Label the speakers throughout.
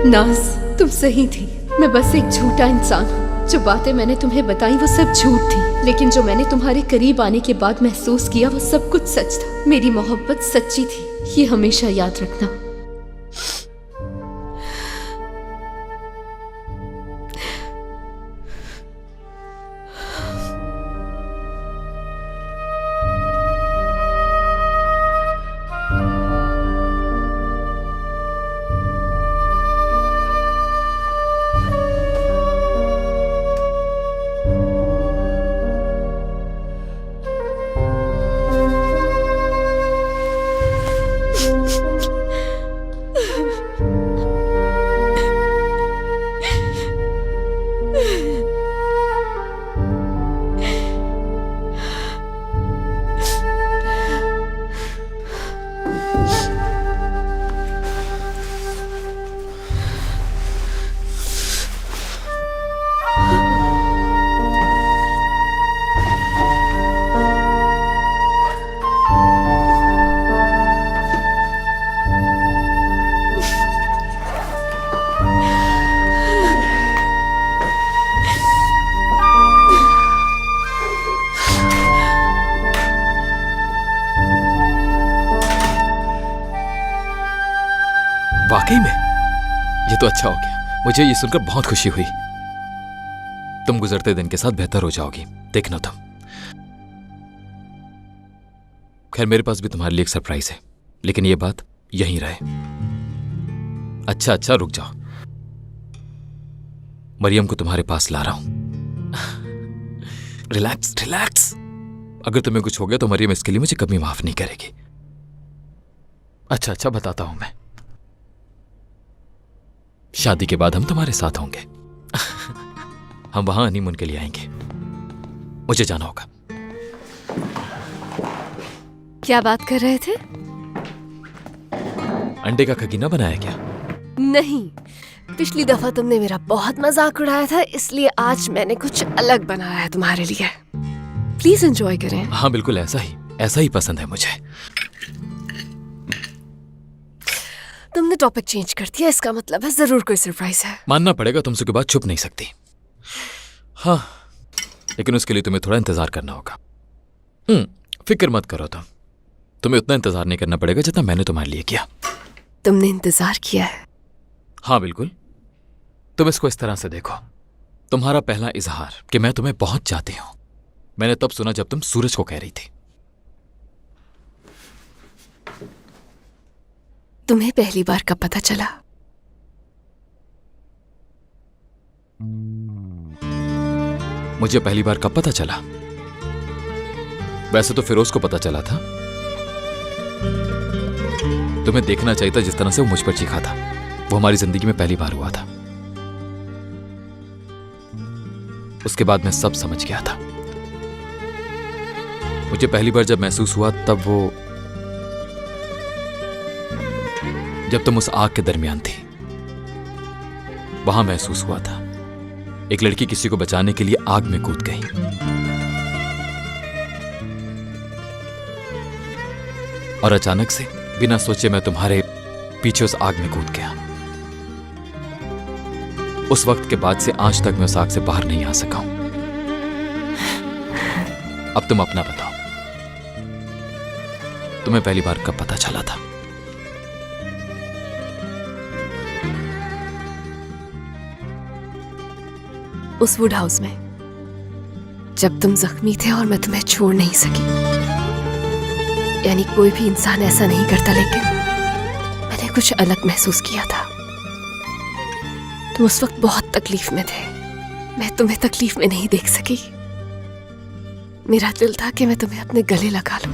Speaker 1: नाज, तुम सही थी। मैं बस एक झूठा इंसान हूँ। जो बातें मैंने तुम्हें बताई वो सब झूठ थी, लेकिन जो मैंने तुम्हारे करीब आने के बाद महसूस किया वो सब कुछ सच था। मेरी मोहब्बत सच्ची थी, ये हमेशा याद रखना।
Speaker 2: वाकई में ये तो अच्छा हो गया। मुझे ये सुनकर बहुत खुशी हुई। तुम गुजरते दिन के साथ बेहतर हो जाओगी, देखना तुम। खैर, मेरे पास भी तुम्हारे लिए एक सरप्राइज है, लेकिन ये बात यहीं रहे। अच्छा अच्छा, रुक जाओ। मरियम को तुम्हारे पास ला रहा हूं। Relax relax. अगर तुम्हें कुछ हो गया तो मरियम इसके लिए मुझे कभी माफ नहीं करेगी। अच्छा अच्छा, बताता हूं मैं। शादी के बाद हम तुम्हारे साथ होंगे। हम वहां हनीमून के लिए आएंगे। मुझे जाना होगा।
Speaker 1: क्या बात कर रहे थे?
Speaker 2: अंडे का खगीना बनाया क्या?
Speaker 1: नहीं, पिछली दफा तुमने मेरा बहुत मजाक उड़ाया था, इसलिए आज मैंने कुछ अलग बनाया है तुम्हारे लिए। प्लीज एंजॉय करें।
Speaker 2: हाँ बिल्कुल, ऐसा ही पसंद है मुझे।
Speaker 1: तुमने टॉपिक चेंज कर दिया, इसका मतलब है जरूर कोई सरप्राइज है।
Speaker 2: मानना पड़ेगा, तुमसे के बाद छुप नहीं सकती। हाँ, लेकिन उसके लिए तुम्हें थोड़ा इंतजार करना होगा। फिक्र मत करो तुम्हें उतना इंतजार नहीं करना पड़ेगा जितना मैंने तुम्हारे लिए किया।
Speaker 1: तुमने इंतजार किया है?
Speaker 2: हाँ बिल्कुल। तुम इसको इस तरह से देखो। तुम्हारा पहला इजहार कि मैं तुम्हें बहुत चाहती हूं, मैंने तब सुना जब तुम सूरज को कह रही थी।
Speaker 1: तुम्हें पहली बार कब पता चला?
Speaker 2: मुझे पहली बार कब पता चला? वैसे तो फिरोज को पता चला था। तुम्हें देखना चाहिए था जिस तरह से वो मुझ पर चीखा था। वो हमारी जिंदगी में पहली बार हुआ था। उसके बाद मैं सब समझ गया था। मुझे पहली बार जब महसूस हुआ तब वो जब तुम उस आग के दरमियान थी, वहां महसूस हुआ था। एक लड़की किसी को बचाने के लिए आग में कूद गई। और अचानक से बिना सोचे मैं तुम्हारे पीछे उस आग में कूद गया। उस वक्त के बाद से आज तक मैं उस आग से बाहर नहीं आ सका हूं। अब तुम अपना बताओ, तुम्हें पहली बार कब पता चला था?
Speaker 1: उस वुड हाउस में, जब तुम जख्मी थे और मैं तुम्हें छोड़ नहीं सकी। यानी कोई भी इंसान ऐसा नहीं करता, लेकिन मैंने कुछ अलग महसूस किया था। तुम उस वक्त बहुत तकलीफ में थे, मैं तुम्हें तकलीफ में नहीं देख सकी। मेरा दिल था कि मैं तुम्हें अपने गले लगा लूं।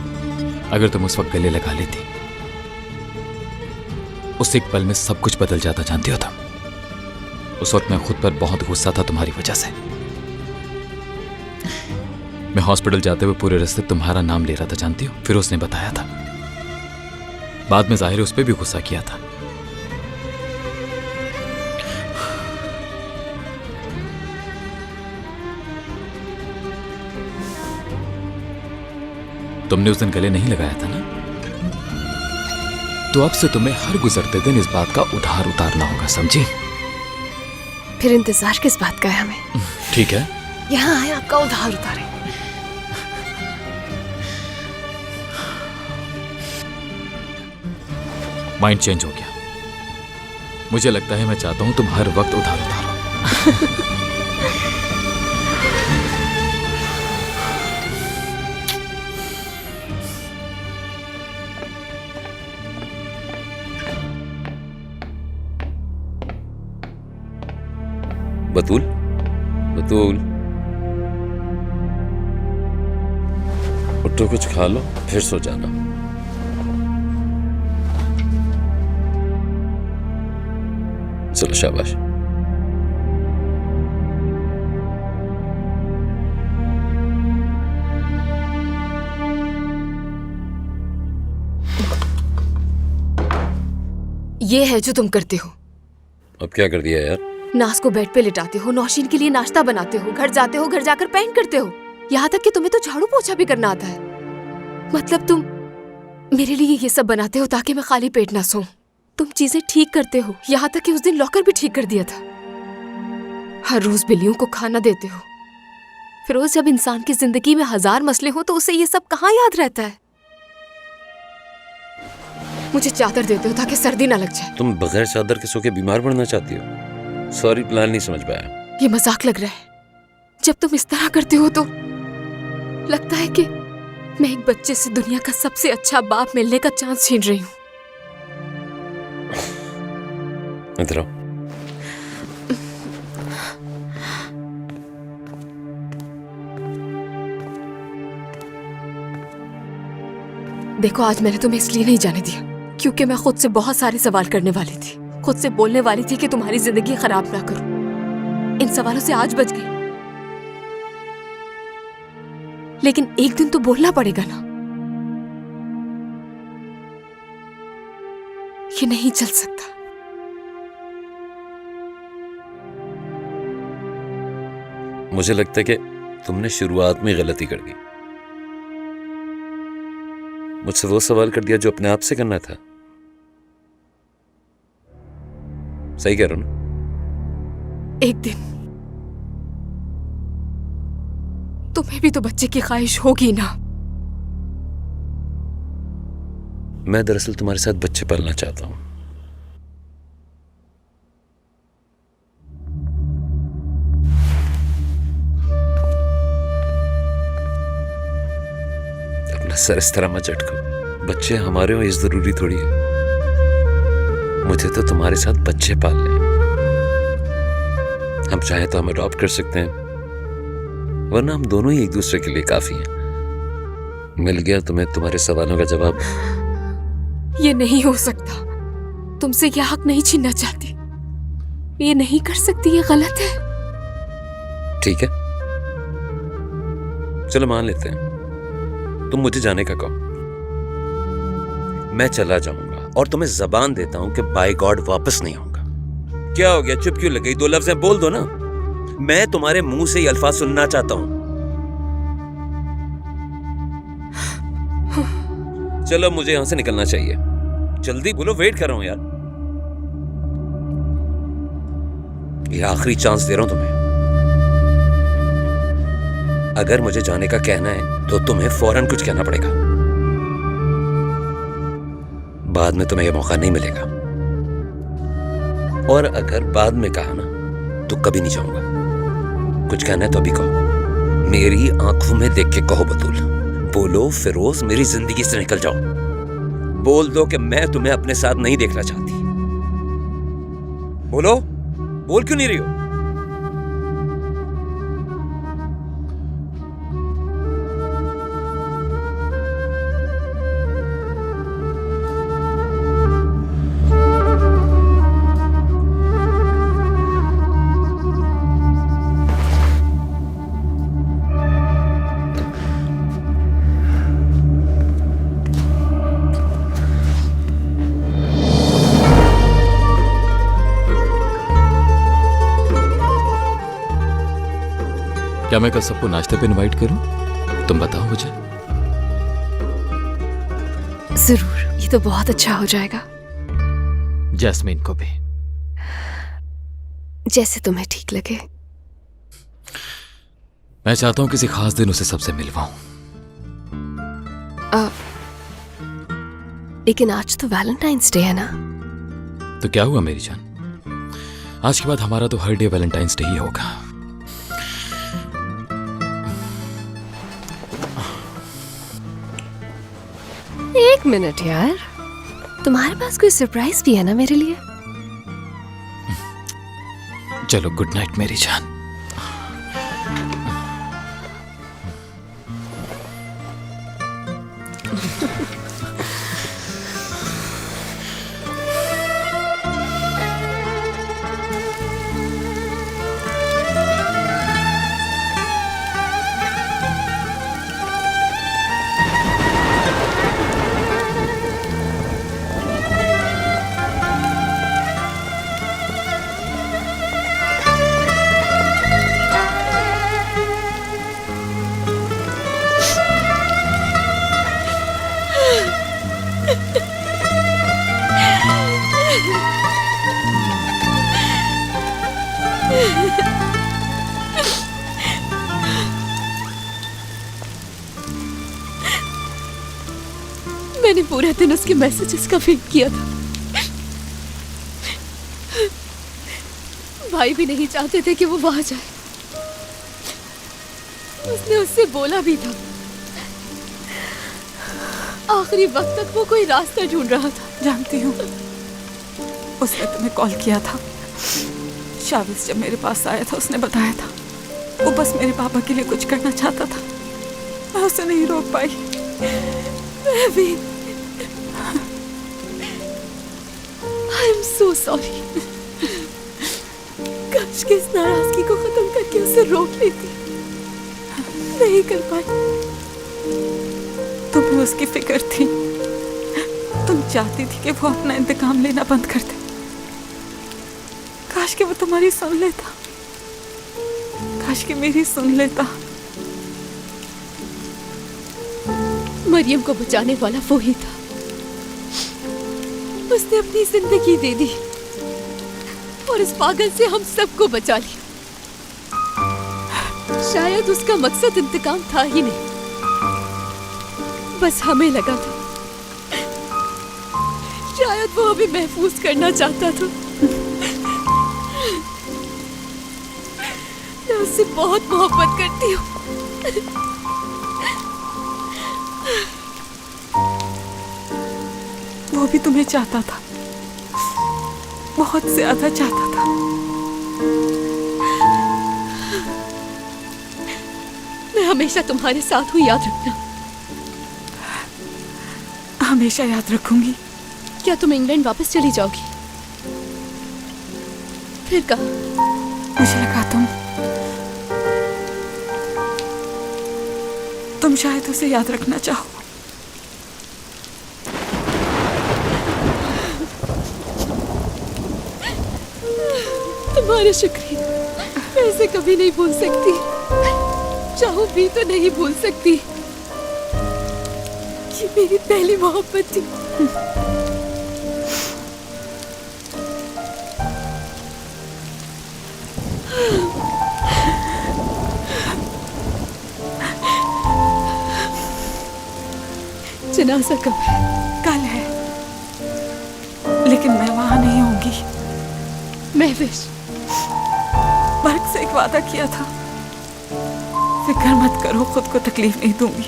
Speaker 2: अगर तुम उस वक्त गले लगा लेती, उस एक पल में सब कुछ बदल जाता, जानती हो तुम। उस वक्त मैं खुद पर बहुत गुस्सा था तुम्हारी वजह से। मैं हॉस्पिटल जाते हुए पूरे रास्ते तुम्हारा नाम ले रहा था, जानती हो। फिर उसने बताया था। बाद में जाहिर उस पर भी गुस्सा किया था। तुमने उस दिन गले नहीं लगाया था ना, तो अब से तुम्हें हर गुजरते दिन इस बात का उधार उतारना होगा, समझी?
Speaker 1: फिर इंतजार किस बात का है हमें?
Speaker 2: ठीक है,
Speaker 1: यहाँ आए आपका उधार उतारे।
Speaker 2: माइंड चेंज हो गया। मुझे लगता है मैं चाहता हूं तुम हर वक्त उधार उतारो।
Speaker 3: बतूल, बतूल, उठो, कुछ खा लो, फिर सो जाना। चलो, शाबाश।
Speaker 1: ये है जो तुम करते हो।
Speaker 3: अब क्या कर दिया यार?
Speaker 1: नाज को बेड पे लिटाते हो, नौशीन के लिए नाश्ता बनाते हो, घर जाते हो, घर जाकर पेंट करते हो, यहाँ तक कि तुम्हें तो झाड़ू पोछा भी करना आता है। मतलब तुम मेरे लिए ये सब बनाते हो ताकि मैं खाली पेट ना सोऊं। तुम चीजें ठीक करते हो, यहाँ तक कि उस दिन लॉकर भी ठीक कर दिया था। हर रोज बिल्लियों को खाना देते हो। फिरोज, जब इंसान की जिंदगी में 1000 मसले हो तो उसे ये सब कहाँ याद रहता है? मुझे चादर देते हो ताकि सर्दी ना लग जाए।
Speaker 3: तुम बगैर चादर के सो के बीमार पड़ना चाहती हो? सॉरी, प्लान नहीं समझ पाया।
Speaker 1: ये मजाक लग रहा है। जब तुम इस तरह करते हो तो लगता है कि मैं एक बच्चे से दुनिया का सबसे अच्छा बाप मिलने का चांस छीन रही हूँ।
Speaker 3: इधर आओ।
Speaker 1: देखो, आज मैंने तुम्हें इसलिए नहीं जाने दिया क्योंकि मैं खुद से बहुत सारे सवाल करने वाली थी। खुद से बोलने वाली थी कि तुम्हारी जिंदगी खराब ना करूं। इन सवालों से आज बच गई, लेकिन एक दिन तो बोलना पड़ेगा ना। ये नहीं चल सकता।
Speaker 3: मुझे लगता है कि तुमने शुरुआत में गलती कर दी। मुझसे वो सवाल कर दिया जो अपने आप से करना था। सही कह रहा हूं ना?
Speaker 1: एक दिन तुम्हें भी तो बच्चे की ख्वाहिश होगी ना।
Speaker 3: मैं दरअसल तुम्हारे साथ बच्चे पालना चाहता हूं। अपना सर इस तरह मत झटको। बच्चे हमारे हो ये जरूरी थोड़ी है। मुझे तो तुम्हारे साथ बच्चे पालने हैं। हम चाहे तो हम अडॉप्ट कर सकते हैं, वरना हम दोनों ही एक दूसरे के लिए काफी हैं। मिल गया तुम्हें तुम्हारे सवालों का जवाब।
Speaker 1: ये नहीं हो सकता। तुमसे यह हक नहीं छीनना चाहती। ये नहीं कर सकती, ये गलत है।
Speaker 3: ठीक है, चलो मान लेते हैं। तुम मुझे जाने का कहो, मैं चला जाऊंगा और तुम्हें जबान देता हूं कि बाय गॉड वापस नहीं आऊंगा। क्या हो गया, चुप क्यों लग गई? 2 लफ्ज़ बोल दो ना। मैं तुम्हारे मुंह से ये अल्फाज सुनना चाहता हूं। चलो, मुझे यहां से निकलना चाहिए। जल्दी बोलो, वेट कर रहा हूं यार। ये आखिरी चांस दे रहा हूं तुम्हें। अगर मुझे जाने का कहना है तो तुम्हें फौरन कुछ कहना पड़ेगा। बाद में तुम्हें यह मौका नहीं मिलेगा। और अगर बाद में कहा ना तो कभी नहीं जाऊंगा। कुछ कहना है तो अभी कहो। मेरी आंखों में देख के कहो बतूल। बोलो फिरोज, मेरी जिंदगी से निकल जाओ। बोल दो कि मैं तुम्हें अपने साथ नहीं देखना चाहती। बोलो, बोल क्यों नहीं रही हो?
Speaker 2: क्या मैं कल सबको नाश्ते पे इनवाइट करूं? तुम बताओ मुझे।
Speaker 1: जरूर, ये तो बहुत अच्छा हो जाएगा।
Speaker 2: जैस्मीन को भी।
Speaker 1: जैसे तुम्हें ठीक लगे।
Speaker 2: मैं चाहता हूं किसी खास दिन उसे सबसे मिलवाऊं।
Speaker 1: लेकिन आज तो वैलेंटाइंस डे है ना।
Speaker 2: तो क्या हुआ मेरी जान, आज के बाद हमारा तो हर डे वैलेंटाइंस डे ही होगा।
Speaker 1: एक मिनट यार, तुम्हारे पास कोई सरप्राइज भी है ना मेरे लिए?
Speaker 2: चलो गुड नाइट मेरी जान।
Speaker 1: मैंने पूरा दिन उसके मैसेजेस का वेट किया था। भाई भी नहीं चाहते थे कि वो वहां जाए। उसने उससे बोला भी था। आखिरी वक्त तक वो कोई रास्ता ढूंढ रहा था।
Speaker 4: जानती हूँ, उसने तुम्हें कॉल किया था। शाविज जब मेरे पास आया था उसने बताया था वो बस मेरे पापा के लिए कुछ करना चाहता था। मैं उसे नहीं रोक पाई।
Speaker 1: मैं भी। I am so sorry. काश के इस नाराजगी को खत्म करके उसे रोक लेती। नहीं कर पाई।
Speaker 4: तुम्हें उसकी फिक्र थी। तुम चाहती थी कि वो अपना इंतकाम लेना बंद कर दे। काश कि वो तुम्हारी सुन लेता। काश कि मेरी सुन लेता।
Speaker 1: मरियम को बचाने वाला वो ही था। उसने अपनी जिंदगी दे दी और इस पागल से हम सबको बचा लिया। शायद उसका मकसद इंतकाम था ही नहीं, बस हमें लगा था शायद वो हमें महफूज करना चाहता था। मैं उससे बहुत मोहब्बत करती हूँ।
Speaker 4: वो भी तुम्हें चाहता था, बहुत ज्यादा चाहता था।
Speaker 1: मैं हमेशा तुम्हारे साथ हूँ, याद रखना।
Speaker 4: हमेशा याद रखूंगी।
Speaker 1: क्या तुम इंग्लैंड वापस चली जाओगी? फिर कहा?
Speaker 4: मुझे लगा तुम शायद उसे याद रखना चाहो।
Speaker 1: तुम्हारा शुक्रिया। मैं इसे कभी नहीं भूल सकती। चाहूं भी तो नहीं भूल सकती। ये मेरी पहली मोहब्बत थी। जनाजा कब है?
Speaker 4: कल है, लेकिन मैं वहां नहीं होंगी।
Speaker 1: महविश,
Speaker 4: बर्क से एक वादा किया था। फिक्र मत करो, खुद को तकलीफ नहीं दूंगी।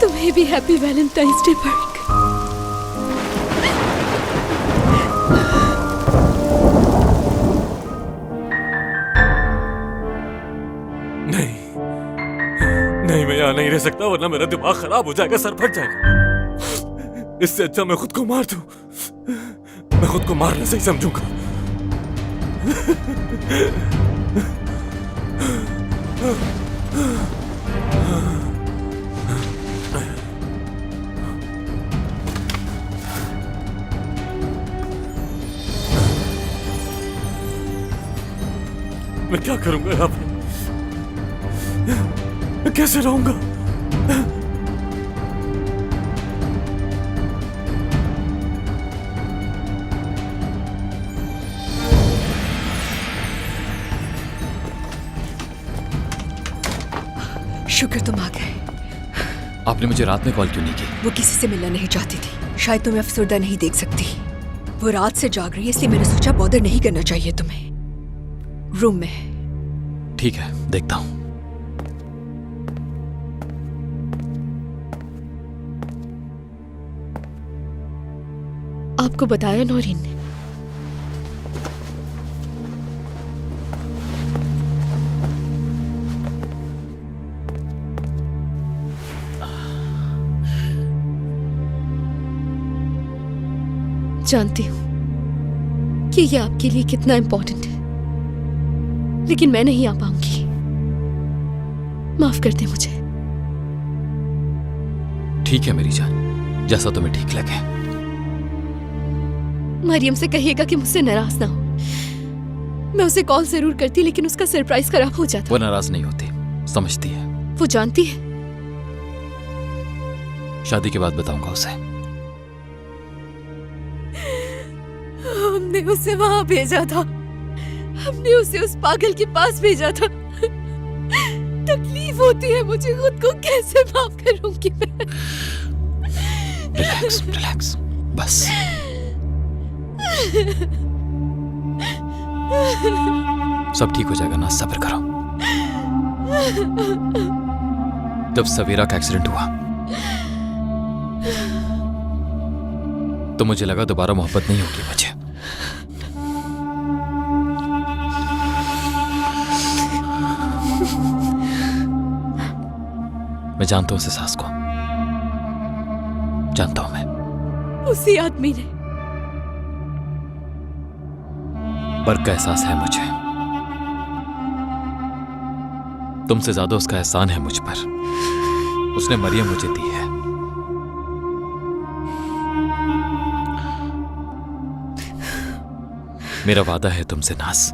Speaker 1: तुम्हें भी हैप्पी वैलेंटाइंस डे बर्क।
Speaker 5: नहीं, मैं यहाँ नहीं रह सकता, वरना मेरा दिमाग खराब हो जाएगा, सर फट जाएगा। इससे अच्छा मैं खुद को मार दूं। मैं खुद को मारना सही समझूंगा। मैं क्या करूंगा यहाँ पे? मैं कैसे रहूंगा?
Speaker 6: शुक्र तुम आ गए।
Speaker 2: आपने मुझे रात में कॉल क्यों नहीं की?
Speaker 6: वो किसी से मिलना नहीं चाहती थी, शायद तुम्हें अफसरदा नहीं देख सकती। वो रात से जाग रही है, इसलिए मैंने सोचा बॉदर नहीं करना चाहिए तुम्हें। रूम में है।
Speaker 2: ठीक है, देखता हूं।
Speaker 1: आपको बताया नौरीन ने? जानती हूं कि ये आपके लिए कितना इंपॉर्टेंट है, लेकिन मैं नहीं आ पाऊंगी। माफ कर दे मुझे।
Speaker 2: ठीक है मेरी जान, जैसा तुम्हें ठीक लगे।
Speaker 1: मरियम से कहिएगा कि मुझसे नाराज ना हो। मैं उसे कॉल जरूर करती, लेकिन उसका सरप्राइज खराब हो जाता।
Speaker 2: वो नाराज नहीं होती, समझती है।
Speaker 1: वो जानती है।
Speaker 2: शादी के बाद बताऊंगा उसे।
Speaker 1: हमने उसे वहां भेजा था, हमने उसे उस पागल के पास भेजा था। तकलीफ होती है मुझे, खुद को कैसे माफ करूंगी मैं?
Speaker 2: रिलैक्स रिलैक्स, बस। सब ठीक हो जाएगा ना, सब्र करो। जब सवेरा का एक्सीडेंट हुआ तो मुझे लगा दोबारा मोहब्बत नहीं होगी मुझे। मैं जानता हूं उस एहसास को, जानता हूं मैं।
Speaker 1: उसी आदमी ने।
Speaker 2: बर्क का एहसास है मुझे, तुमसे ज्यादा उसका एहसान है मुझ पर। उसने मरियम मुझे दी है। मेरा वादा है तुमसे नाज,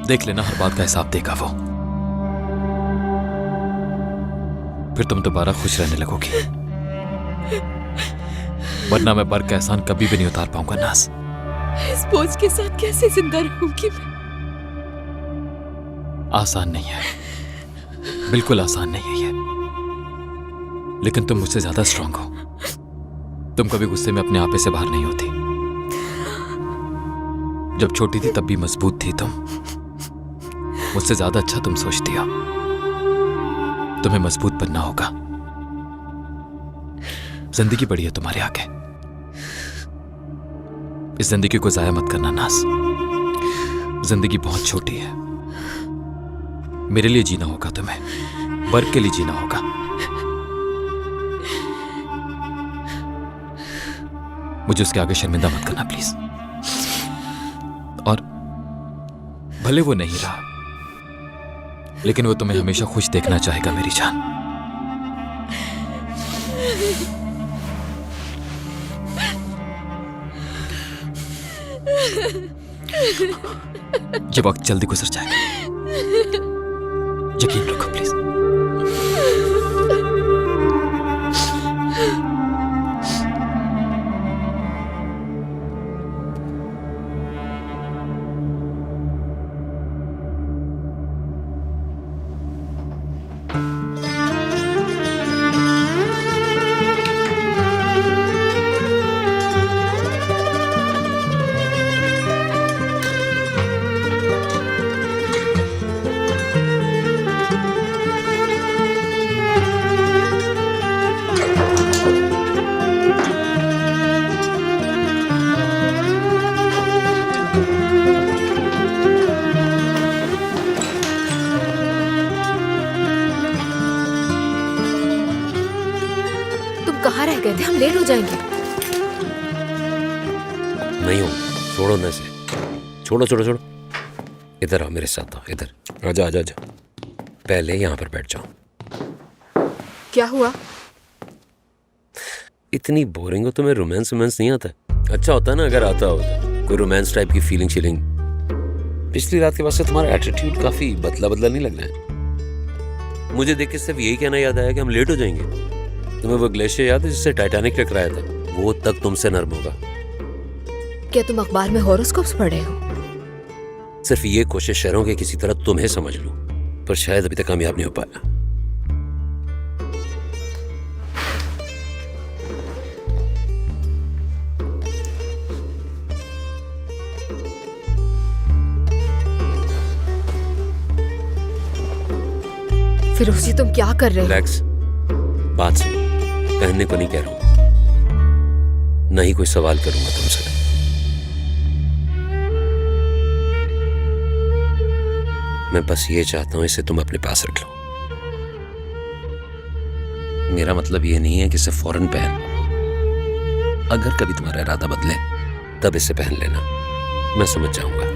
Speaker 2: देख लेना हर बात का हिसाब देगा वो। फिर तुम दोबारा खुश रहने लगोगी, वरना मैं बर्क का एहसान कभी भी नहीं उतार पाऊंगा नाज।
Speaker 1: इस बोझ के साथ कैसे जिंदा रहूंगी मैं?
Speaker 2: आसान नहीं है, बिल्कुल आसान नहीं है ये। लेकिन तुम मुझसे ज्यादा स्ट्रांग हो। तुम कभी गुस्से में अपने आपे से बाहर नहीं होती। जब छोटी थी तब भी मजबूत थी तुम। मुझसे ज्यादा अच्छा तुम सोचती हो। तुम्हें मजबूत बनना होगा। जिंदगी बड़ी है तुम्हारे आगे। इस जिंदगी को जाया मत करना नाज। जिंदगी बहुत छोटी है। मेरे लिए जीना होगा तुम्हें, बर्क के लिए जीना होगा। मुझे उसके आगे शर्मिंदा मत करना प्लीज। और भले वो नहीं रहा, लेकिन वो तुम्हें हमेशा खुश देखना चाहेगा मेरी जान। ये वक्त जल्दी गुजर जाएगा, यकीन रखो प्लीज।
Speaker 1: कहाँ रह गए थे? हम लेट हो जाएंगे।
Speaker 3: नहीं हो, छोड़ो ना इसे। छोड़ो छोड़ो छोड़ो। इधर आ मेरे साथ, आ इधर। आजा आजा आजा। पहले यहाँ पर बैठ जाओ।
Speaker 1: क्या हुआ?
Speaker 3: इतनी बोरिंग हो तुम्हें रोमांस नहीं आता? अच्छा होता ना अगर आता होता कोई रोमांस टाइप की फीलिंग शीलिंग। पिछली रात के बाद से तुम्हारा एटीट्यूड काफी बदला नहीं लग रहा है। मुझे देख के सिर्फ यही कहना याद आया कि हम लेट हो जाएंगे। तुम्हें वो ग्लेशियर याद है जिससे टाइटैनिक टकराया था? वो तक तुमसे नर्म होगा।
Speaker 1: क्या तुम अखबार में हॉरोस्कोप्स पढ़ रहे हो?
Speaker 3: सिर्फ ये कोशिश शहरों के किसी तरह तुम्हें समझ लूं, पर शायद अभी तक कामयाब नहीं हो पाया।
Speaker 1: फिरोजी तुम क्या कर रहे हो?
Speaker 3: रिलैक्स, बात सुनो। पहनने को नहीं कह रहा हूं, नहीं कोई सवाल करूंगा तुमसे। मैं बस ये चाहता हूं इसे तुम अपने पास रख लो। मेरा मतलब ये नहीं है कि इसे फौरन पहन लो। अगर कभी तुम्हारा इरादा बदले तब इसे पहन लेना, मैं समझ जाऊंगा।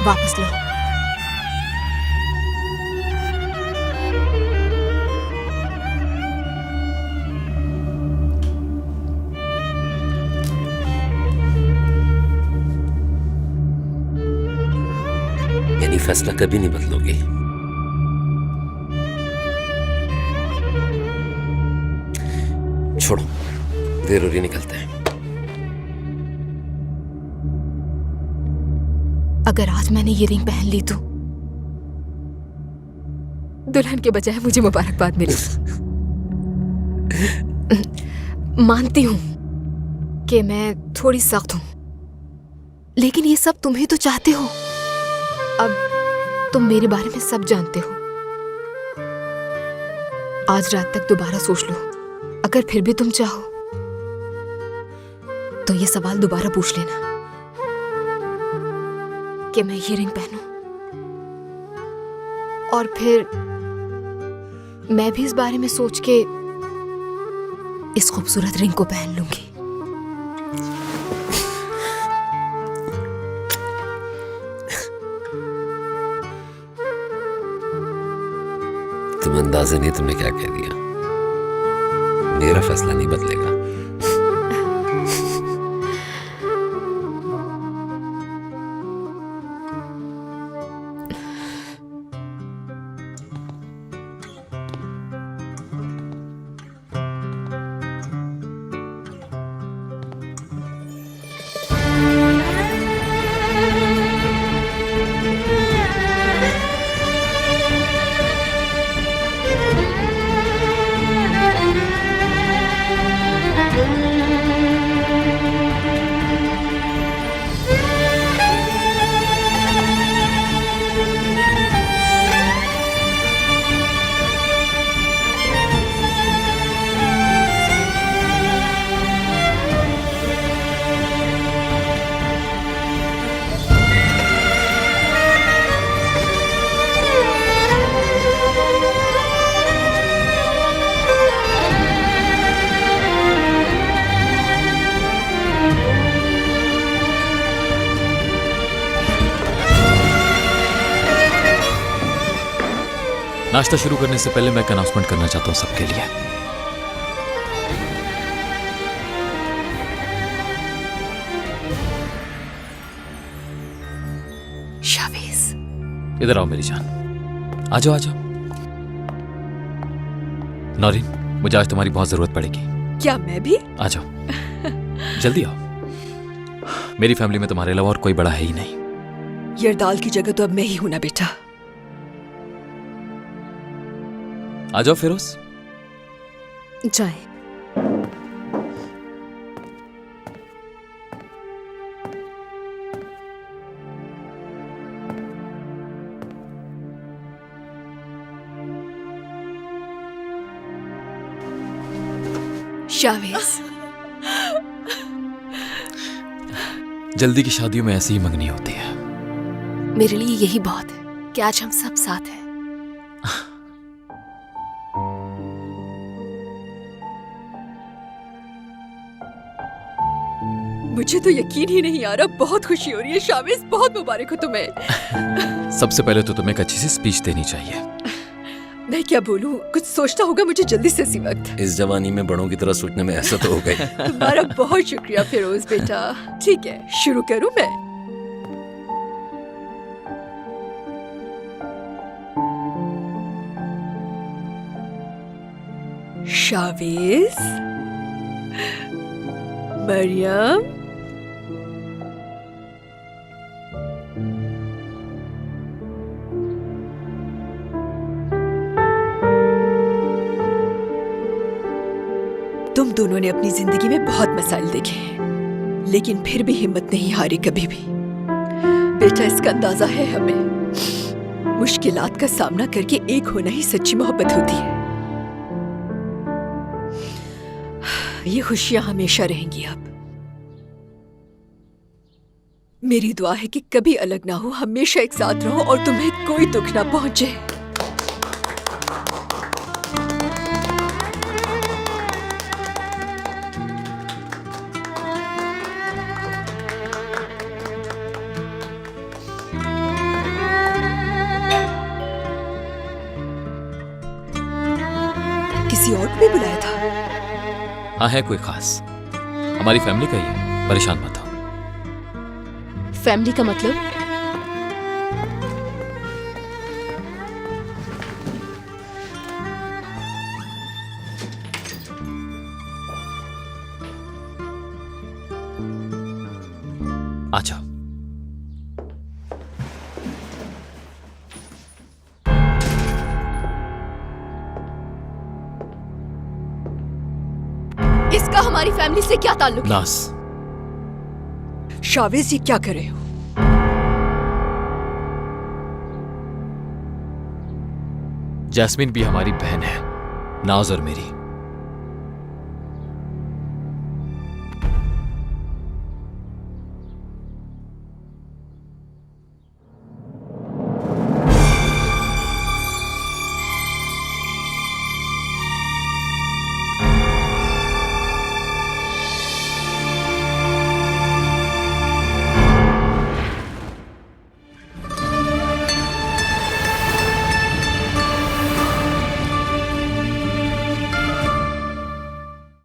Speaker 1: वापस लो।
Speaker 3: यानी फैसला कभी नहीं बदलोगे? छोड़ो, देर हो रही, निकलते हैं।
Speaker 1: अगर आज मैंने ये रिंग पहन ली तो दुल्हन के बजाय मुझे मुबारकबाद मिली। मानती हूं कि मैं थोड़ी सख्त हूं, लेकिन ये सब तुम ही तो चाहते हो। अब तुम मेरे बारे में सब जानते हो। आज रात तक दोबारा सोच लो। अगर फिर भी तुम चाहो तो ये सवाल दोबारा पूछ लेना कि मैं ये रिंग पहनूं, और फिर मैं भी इस बारे में सोच के इस खूबसूरत रिंग को पहन लूंगी।
Speaker 3: तुम अंदाजे नहीं तुमने क्या कह दिया। मेरा फैसला नहीं बदलेगा।
Speaker 2: नाश्ता शुरू करने से पहले मैं एक अनाउंसमेंट करना चाहता हूं सबके लिए।
Speaker 1: शावीज,
Speaker 2: इधर आओ मेरी जान। आ जाओ आ जाओ। नौरीन, मुझे आज तुम्हारी बहुत जरूरत पड़ेगी।
Speaker 6: क्या मैं भी?
Speaker 2: आ जाओ, जल्दी आओ। मेरी फैमिली में तुम्हारे अलावा और कोई बड़ा है ही नहीं।
Speaker 6: यरदाल की जगह तो अब मैं ही हूं ना बेटा।
Speaker 2: आ जाओ फिरोज।
Speaker 1: जाए। शावेज,
Speaker 2: जल्दी की शादियों में ऐसी ही मंगनी होती है।
Speaker 1: मेरे लिए यही बहुत है कि आज हम सब साथ हैं।
Speaker 6: मुझे तो यकीन ही नहीं आ रहा, बहुत खुशी हो रही है शावेज, बहुत मुबारक हो तुम्हें।
Speaker 2: सबसे पहले तो तुम्हें एक अच्छी सी स्पीच देनी चाहिए।
Speaker 6: मैं क्या बोलूं, कुछ सोचना होगा मुझे जल्दी से इसी वक्त।
Speaker 3: इस जवानी में बड़ों की तरह सोचने में ऐसा तो हो गई।
Speaker 6: तुम्हारा बहुत शुक्रिया फिरोज बेटा। ठीक है, शुरू करूं मैं? शावेज, मरियम, तुम दोनों ने अपनी जिंदगी में बहुत मसाइल देखे हैं, लेकिन फिर भी हिम्मत नहीं हारी कभी भी। बेटा, इसका अंदाजा है हमें, मुश्किलात का सामना करके एक होना ही सच्ची मोहब्बत होती है। ये खुशियां हमेशा रहेंगी। अब मेरी दुआ है कि कभी अलग ना हो, हमेशा एक साथ रहो और तुम्हें कोई दुख ना पहुंचे। किसी और को भी बुलाया था?
Speaker 2: हाँ, है कोई खास, हमारी फैमिली का ही है, परेशान मत हो।
Speaker 1: फैमिली का मतलब?
Speaker 2: आ जाओ।
Speaker 1: इसका हमारी फैमिली से क्या ताल्लुक है?
Speaker 2: नास,
Speaker 6: शावेज, ये क्या कर रहे हो?
Speaker 2: जैस्मीन भी हमारी बहन है, नाज और मेरी।